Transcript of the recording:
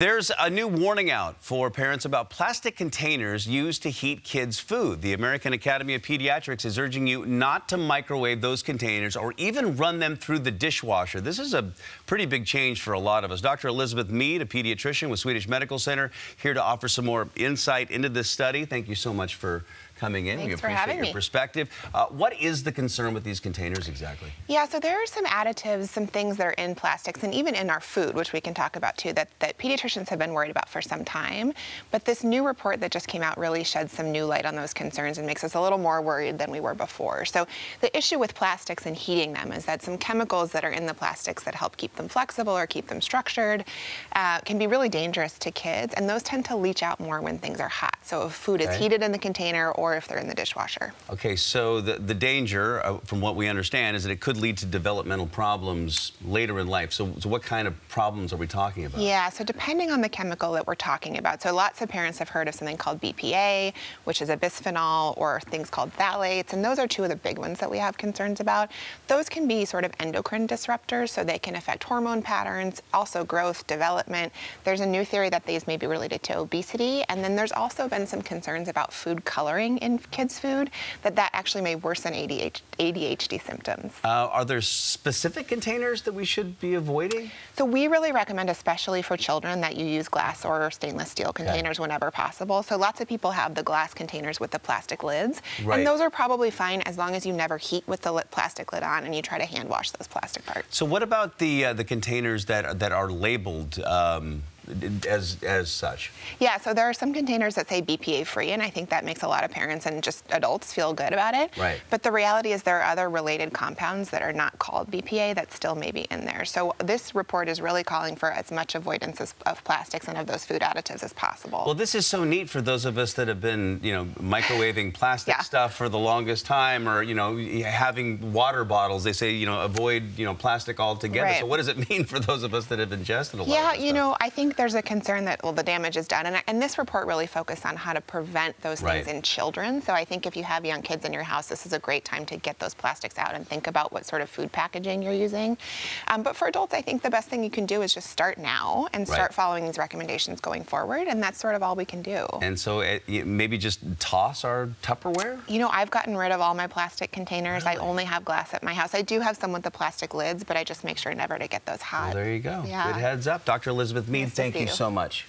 There's a new warning out for parents about plastic containers used to heat kids' food. The American Academy of Pediatrics is urging you not to microwave those containers or even run them through the dishwasher. This is a pretty big change for a lot of us. Dr. Elizabeth Meade, a pediatrician with Swedish Medical Center, here to offer some more insight into this study. Thank you so much for coming in. Thanks we for having appreciate your perspective. What is the concern with these containers exactly? Yeah, so there are some additives, some things that are in plastics and even in our food, which we can talk about too, that pediatricians have been worried about for some time. But this new report that just came out really sheds some new light on those concerns and makes us a little more worried than we were before. So the issue with plastics and heating them is that some chemicals that are in the plastics that help keep them flexible or keep them structured can be really dangerous to kids, and those tend to leach out more when things are hot. So if food is heated in the container or if they're in the dishwasher. Okay, so the danger, from what we understand, is that it could lead to developmental problems later in life. So what kind of problems are we talking about? Yeah, so depending on the chemical that we're talking about. So lots of parents have heard of something called BPA, which is a bisphenol, or things called phthalates, and those are two of the big ones that we have concerns about. Those can be sort of endocrine disruptors, so they can affect hormone patterns, also growth, development. There's a new theory that these may be related to obesity, and then there's also been some concerns about food coloring in kids' food, that actually may worsen ADHD symptoms. Are there specific containers that we should be avoiding? So we really recommend, especially for children, that you use glass or stainless steel containers whenever possible. So lots of people have the glass containers with the plastic lids, and those are probably fine as long as you never heat with the plastic lid on and you try to hand wash those plastic parts. So what about the containers that are labeled as such? Yeah, so there are some containers that say BPA free, and I think that makes a lot of parents and just adults feel good about it. Right. But the reality is there are other related compounds that are not called BPA that still may be in there. So this report is really calling for as much avoidance of plastics and of those food additives as possible. Well, this is so neat for those of us that have been, microwaving plastic stuff for the longest time, or, having water bottles. They say, avoid, plastic altogether. Right. So what does it mean for those of us that have ingested a lot Yeah, of this stuff? I think there's a concern that, well, the damage is done. And this report really focused on how to prevent those things in children. So I think if you have young kids in your house, this is a great time to get those plastics out and think about what sort of food packaging you're using. But for adults, I think the best thing you can do is just start now and start following these recommendations going forward. And that's sort of all we can do. And so maybe just toss our Tupperware? I've gotten rid of all my plastic containers. I only have glass at my house. I do have some with the plastic lids, but I just make sure never to get those hot. Well, there you go. Yeah. Good heads up. Dr. Elizabeth Meade, thank you so much.